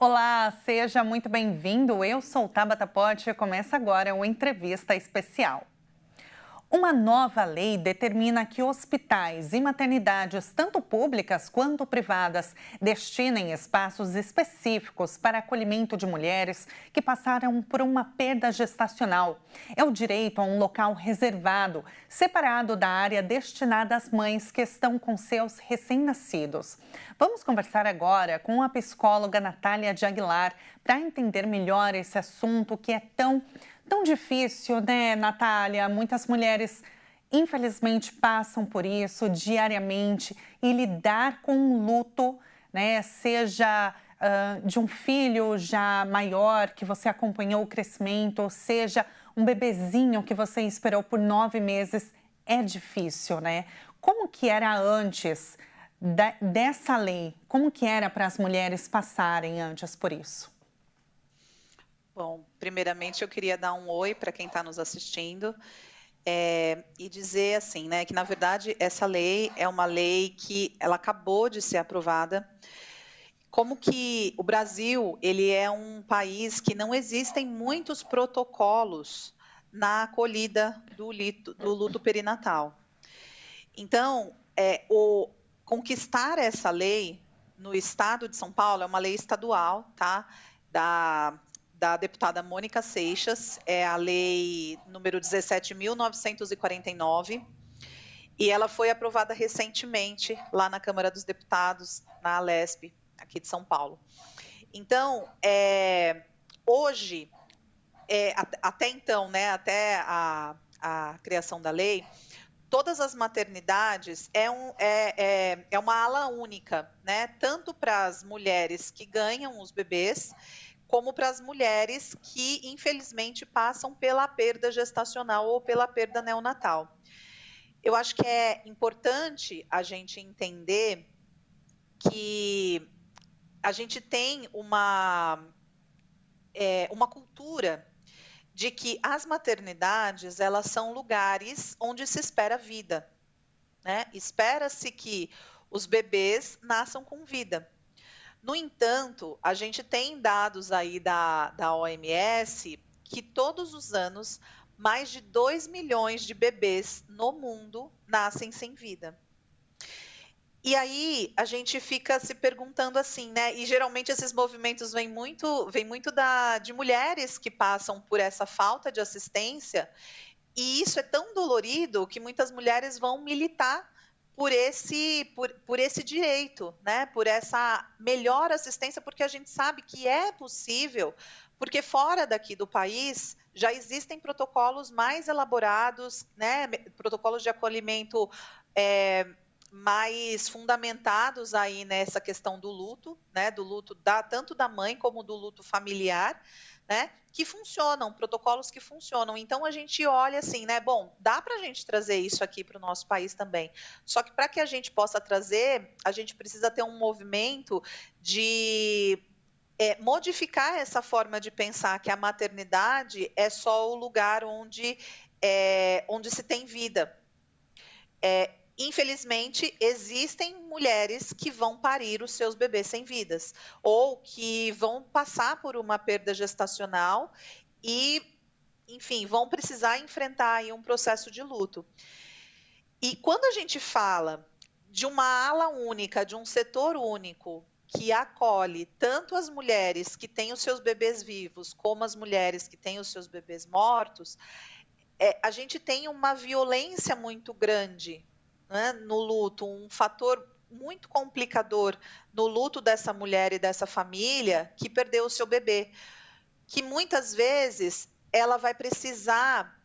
Olá, seja muito bem-vindo. Eu sou Tabata Pote e começa agora uma entrevista especial. Uma nova lei determina que hospitais e maternidades, tanto públicas quanto privadas, destinem espaços específicos para acolhimento de mulheres que passaram por uma perda gestacional. É o direito a um local reservado, separado da área destinada às mães que estão com seus recém-nascidos. Vamos conversar agora com a psicóloga Natália de Aguilar para entender melhor esse assunto que é tão difícil, né, Natália? Muitas mulheres, infelizmente, passam por isso diariamente e lidar com o luto, né, seja de um filho já maior que você acompanhou o crescimento, ou seja, um bebezinho que você esperou por 9 meses, é difícil, né? Como que era antes dessa lei? Como que era para as mulheres passarem antes por isso? Bom, primeiramente eu queria dar um oi para quem está nos assistindo, e dizer assim, né, que na verdade essa lei é uma lei que ela acabou de ser aprovada. Como que o Brasil, ele é um país que não existem muitos protocolos na acolhida do luto perinatal. Então, o conquistar essa lei no estado de São Paulo é uma lei estadual, tá? Da deputada Mônica Seixas, é a lei número 17.949, e ela foi aprovada recentemente lá na Câmara dos Deputados, na Alesp, aqui de São Paulo. Então, hoje, até então, né, até a criação da lei, todas as maternidades é uma ala única, né? Tanto para as mulheres que ganham os bebês, como para as mulheres que, infelizmente, passam pela perda gestacional ou pela perda neonatal. Eu acho que é importante a gente entender que a gente tem uma cultura de que as maternidades, elas são lugares onde se espera vida, né? Espera-se que os bebês nasçam com vida. No entanto, a gente tem dados aí da OMS que todos os anos mais de 2 milhões de bebês no mundo nascem sem vida. E aí a gente fica se perguntando assim, né? E geralmente esses movimentos vêm muito de mulheres que passam por essa falta de assistência, e isso é tão dolorido que muitas mulheres vão militar por esse direito, né? Por essa melhor assistência, porque a gente sabe que é possível, porque fora daqui do país já existem protocolos mais elaborados, né? Protocolos de acolhimento é, mais fundamentados aí nessa questão do luto, né? Do luto tanto da mãe como do luto familiar, né, que funcionam, protocolos que funcionam. Então a gente olha assim, né? Bom, dá para a gente trazer isso aqui para o nosso país também. Só que para que a gente possa trazer, a gente precisa ter um movimento de modificar essa forma de pensar que a maternidade é só o lugar onde se tem vida. Infelizmente, existem mulheres que vão parir os seus bebês sem vidas, ou que vão passar por uma perda gestacional e, enfim, vão precisar enfrentar aí um processo de luto. E quando a gente fala de uma ala única, de um setor único, que acolhe tanto as mulheres que têm os seus bebês vivos, como as mulheres que têm os seus bebês mortos, a gente tem uma violência muito grande, né, no luto, um fator muito complicador no luto dessa mulher e dessa família que perdeu o seu bebê, que muitas vezes ela vai precisar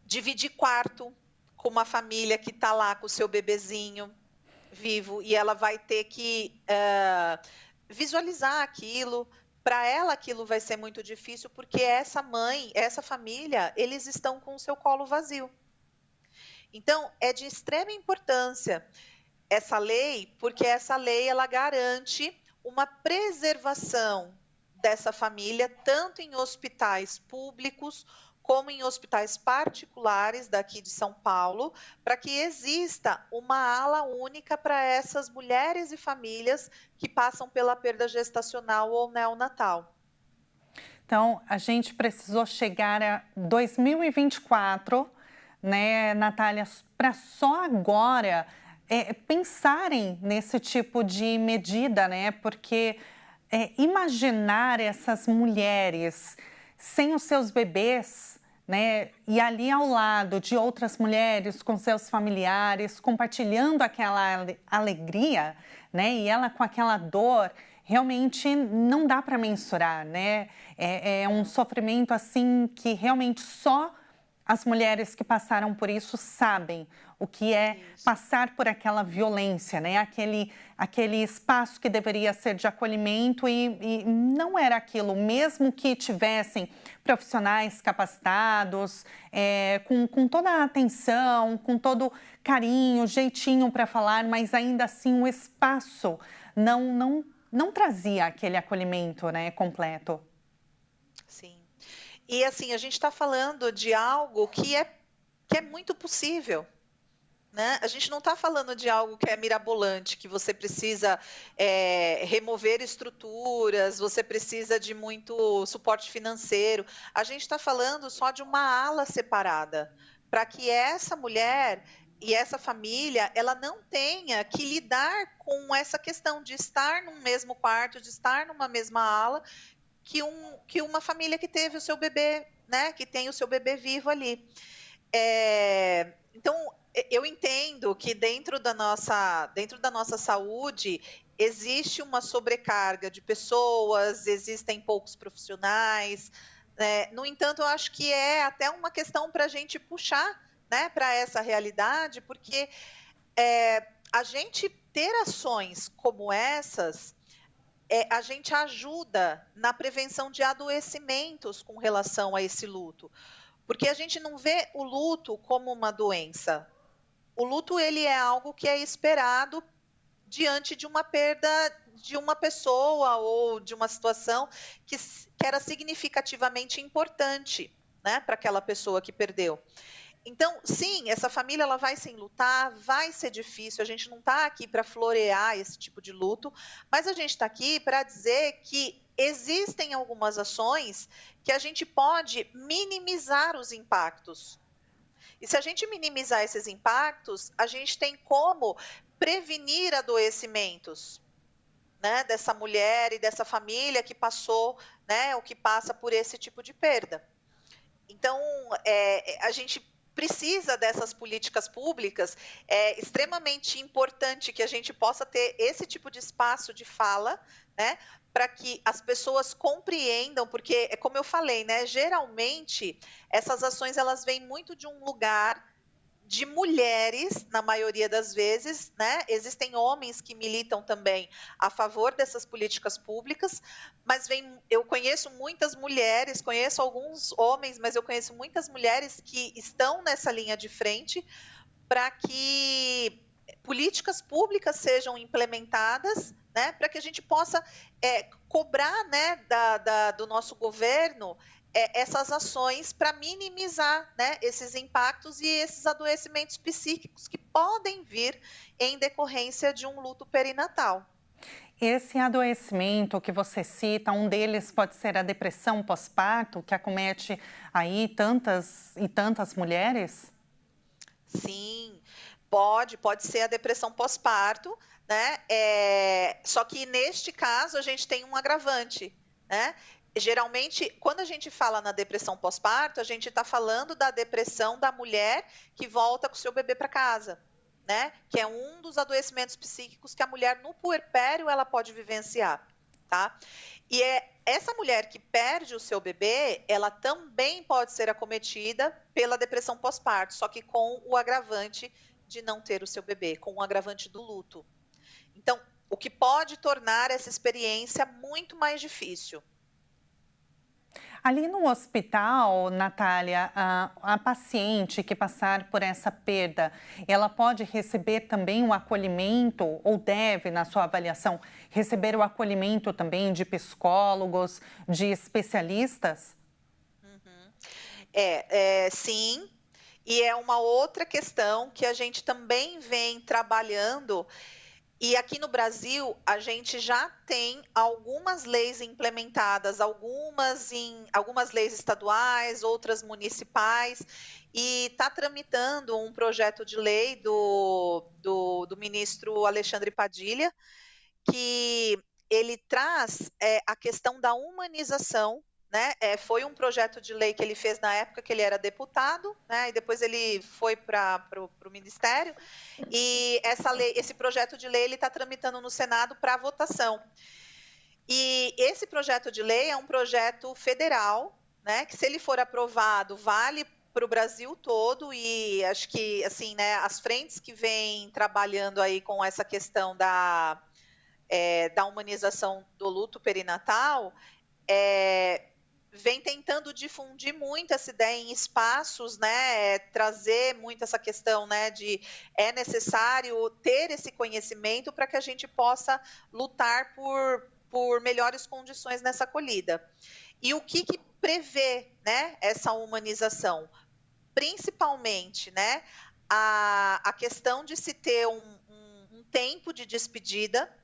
dividir quarto com uma família que está lá com o seu bebezinho vivo, e ela vai ter que visualizar aquilo. Para ela, aquilo vai ser muito difícil, porque essa mãe, essa família, eles estão com o seu colo vazio. Então, é de extrema importância essa lei, porque essa lei ela garante uma preservação dessa família, tanto em hospitais públicos como em hospitais particulares daqui de São Paulo, para que exista uma ala única para essas mulheres e famílias que passam pela perda gestacional ou neonatal. Então, a gente precisou chegar a 2024, né, Natália, para só agora pensarem nesse tipo de medida, né? Porque imaginar essas mulheres sem os seus bebês, né? E ali ao lado de outras mulheres com seus familiares, compartilhando aquela alegria, né? E ela com aquela dor, realmente não dá para mensurar, né? É um sofrimento assim que realmente só as mulheres que passaram por isso sabem o que é Isso. passar por aquela violência, né? Aquele espaço que deveria ser de acolhimento e não era aquilo, mesmo que tivessem profissionais capacitados, com toda a atenção, com todo carinho, jeitinho para falar, mas ainda assim o espaço não trazia aquele acolhimento, né, completo. Sim. E assim, a gente está falando de algo que é muito possível. Né? A gente não está falando de algo que é mirabolante, que você precisa remover estruturas, você precisa de muito suporte financeiro. A gente está falando só de uma ala separada, para que essa mulher e essa família ela não tenha que lidar com essa questão de estar num mesmo quarto, de estar numa mesma ala, que uma família que teve o seu bebê, né? Que tem o seu bebê vivo ali. Então, eu entendo que dentro da nossa saúde existe uma sobrecarga de pessoas, existem poucos profissionais. No entanto, eu acho que é até uma questão para a gente puxar, né, para essa realidade, porque a gente ter ações como essas, a gente ajuda na prevenção de adoecimentos com relação a esse luto. Porque a gente não vê o luto como uma doença. O luto ele é algo que é esperado diante de uma perda de uma pessoa ou de uma situação que era significativamente importante, né, para aquela pessoa que perdeu. Então, sim, essa família ela vai se enlutar, vai ser difícil. A gente não está aqui para florear esse tipo de luto, mas a gente está aqui para dizer que existem algumas ações que a gente pode minimizar os impactos. E se a gente minimizar esses impactos, a gente tem como prevenir adoecimentos, né, dessa mulher e dessa família que passou, né, ou que passa por esse tipo de perda. Então, a gente precisa dessas políticas públicas. É extremamente importante que a gente possa ter esse tipo de espaço de fala, né, para que as pessoas compreendam, porque é como eu falei, né, geralmente essas ações elas vêm muito de um lugar de mulheres, na maioria das vezes, né? Existem homens que militam também a favor dessas políticas públicas, mas eu conheço muitas mulheres, conheço alguns homens, mas eu conheço muitas mulheres que estão nessa linha de frente para que políticas públicas sejam implementadas, né, para que a gente possa cobrar, né, do nosso governo essas ações para minimizar, né, esses impactos e esses adoecimentos psíquicos que podem vir em decorrência de um luto perinatal. Esse adoecimento que você cita, um deles pode ser a depressão pós-parto, que acomete aí tantas e tantas mulheres? Sim, pode ser a depressão pós-parto, né? Só que neste caso a gente tem um agravante, né? Geralmente, quando a gente fala na depressão pós-parto, a gente está falando da depressão da mulher que volta com o seu bebê para casa, né? Que é um dos adoecimentos psíquicos que a mulher no puerpério ela pode vivenciar, tá? E essa mulher que perde o seu bebê, ela também pode ser acometida pela depressão pós-parto, só que com o agravante de não ter o seu bebê, com o agravante do luto. Então, o que pode tornar essa experiência muito mais difícil. Ali no hospital, Natália, a paciente que passar por essa perda, ela pode receber também um acolhimento, ou deve, na sua avaliação, receber o acolhimento também de psicólogos, de especialistas? Uhum. Sim, e é uma outra questão que a gente também vem trabalhando. E aqui no Brasil, a gente já tem algumas leis implementadas, algumas leis estaduais, outras municipais, e está tramitando um projeto de lei do ministro Alexandre Padilha, que ele traz a questão da humanização, né? Foi um projeto de lei que ele fez na época que ele era deputado, né? E depois ele foi para o ministério, e esse projeto de lei ele está tramitando no Senado para votação. E esse projeto de lei é um projeto federal, né? Que se ele for aprovado, vale para o Brasil todo, e acho que assim, né, as frentes que vêm trabalhando aí com essa questão da humanização do luto perinatal, vem tentando difundir muito essa ideia em espaços, né, trazer muito essa questão, né, de é necessário ter esse conhecimento para que a gente possa lutar por melhores condições nessa acolhida. E o que prevê, né, essa humanização? Principalmente, né, a questão de se ter um tempo de despedida.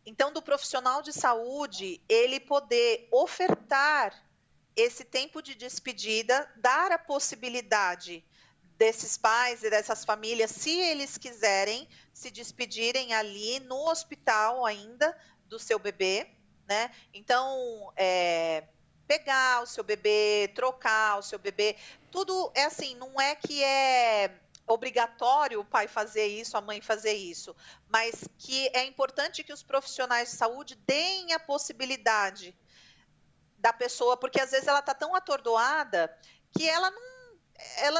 Então, do profissional de saúde, ele poder ofertar esse tempo de despedida, dar a possibilidade desses pais e dessas famílias, se eles quiserem, se despedirem ali no hospital ainda do seu bebê, né? Então, pegar o seu bebê, trocar o seu bebê, tudo é assim, não é que é obrigatório o pai fazer isso, a mãe fazer isso, mas que é importante que os profissionais de saúde deem a possibilidade da pessoa, porque às vezes ela está tão atordoada que ela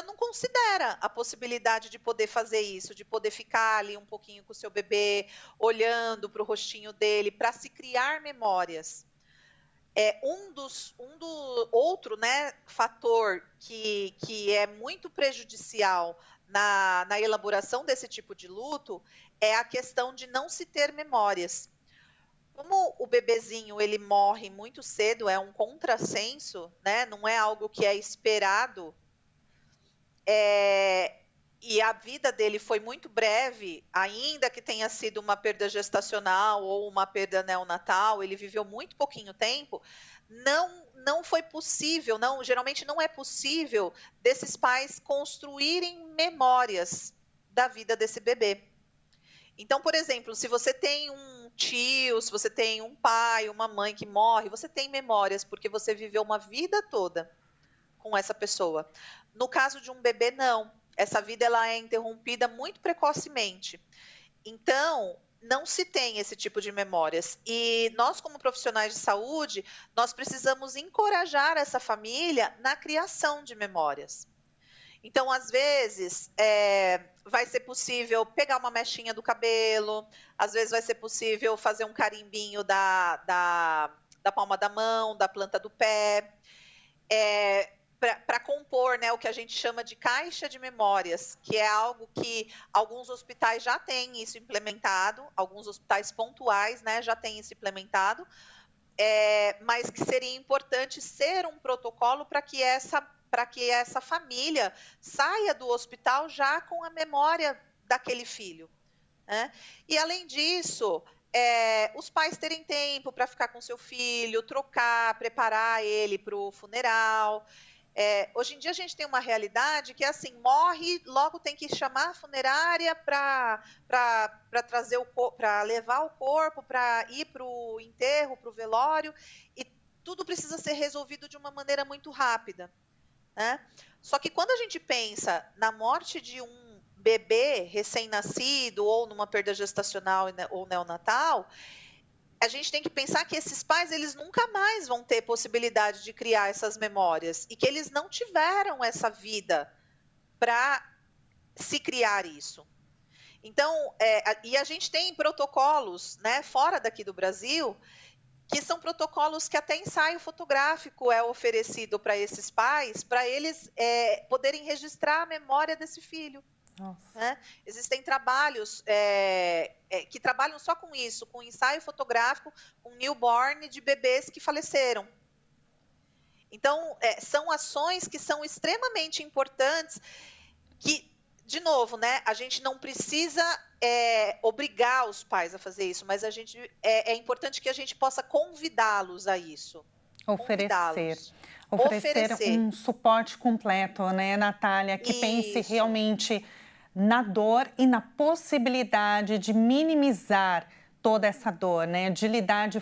não considera a possibilidade de poder fazer isso, de poder ficar ali um pouquinho com o seu bebê, olhando para o rostinho dele, para se criar memórias. Outro, né, fator que é muito prejudicial na elaboração desse tipo de luto é a questão de não se ter memórias. Como o bebezinho ele morre muito cedo, é um contrassenso, né? Não é algo que é esperado, e a vida dele foi muito breve, ainda que tenha sido uma perda gestacional ou uma perda neonatal, ele viveu muito pouquinho tempo. Não foi possível, geralmente não é possível desses pais construírem memórias da vida desse bebê. Então, por exemplo, se você tem um tio, se você tem um pai, uma mãe que morre, você tem memórias, porque você viveu uma vida toda com essa pessoa. No caso de um bebê, não. Essa vida ela é interrompida muito precocemente. Então, não se tem esse tipo de memórias. E nós, como profissionais de saúde, nós precisamos encorajar essa família na criação de memórias. Então, às vezes, vai ser possível pegar uma mechinha do cabelo, às vezes vai ser possível fazer um carimbinho da palma da mão, da planta do pé, para compor, né, o que a gente chama de caixa de memórias, que é algo que alguns hospitais já têm isso implementado, alguns hospitais pontuais, né, já têm isso implementado, mas que seria importante ser um protocolo para que essa família saia do hospital já com a memória daquele filho, né? E além disso, os pais terem tempo para ficar com seu filho, trocar, preparar ele para o funeral. Hoje em dia a gente tem uma realidade que é assim, morre, logo tem que chamar a funerária para levar o corpo, para ir para o enterro, para o velório, e tudo precisa ser resolvido de uma maneira muito rápida, né? Só que quando a gente pensa na morte de um bebê recém-nascido ou numa perda gestacional ou neonatal, a gente tem que pensar que esses pais eles nunca mais vão ter possibilidade de criar essas memórias e que eles não tiveram essa vida para se criar isso. Então, e a gente tem protocolos, né, fora daqui do Brasil, que são protocolos que até ensaio fotográfico é oferecido para esses pais, para eles poderem registrar a memória desse filho. Né? Existem trabalhos que trabalham só com isso, com ensaio fotográfico, com newborn de bebês que faleceram. Então, são ações que são extremamente importantes, que, de novo, né, a gente não precisa obrigar os pais a fazer isso, mas é importante que a gente possa convidá-los a isso. Oferecer. Convidá-los. Oferecer um suporte completo, né, Natália, que pense Isso. realmente na dor e na possibilidade de minimizar toda essa dor, né, de lidar de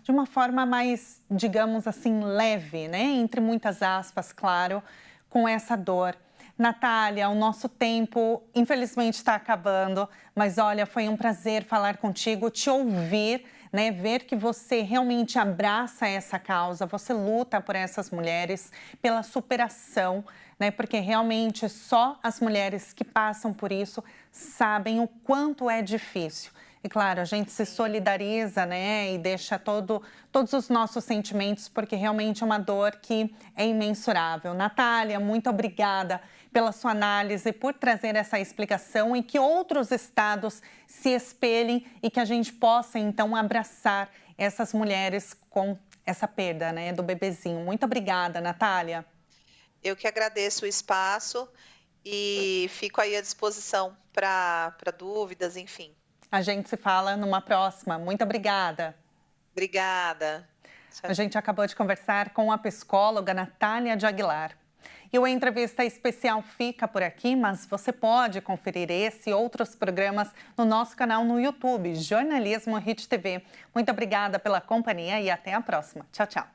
uma forma mais, digamos assim, leve, né, entre muitas aspas, claro, com essa dor. Natália, o nosso tempo, infelizmente, está acabando, mas olha, foi um prazer falar contigo, te ouvir, né? Ver que você realmente abraça essa causa, você luta por essas mulheres, pela superação, né? Porque realmente só as mulheres que passam por isso sabem o quanto é difícil. E claro, a gente se solidariza, né, e deixa todos os nossos sentimentos, porque realmente é uma dor que é imensurável. Natália, muito obrigada pela sua análise, por trazer essa explicação e que outros estados se espelhem e que a gente possa, então, abraçar essas mulheres com essa perda, né, do bebezinho. Muito obrigada, Natália. Eu que agradeço o espaço e fico aí à disposição para dúvidas, enfim. A gente se fala numa próxima. Muito obrigada. Obrigada. A gente acabou de conversar com a psicóloga Natália de Aguilar. E o Entrevista Especial fica por aqui, mas você pode conferir esse e outros programas no nosso canal no YouTube, Jornalismo Hit TV. Muito obrigada pela companhia e até a próxima. Tchau, tchau.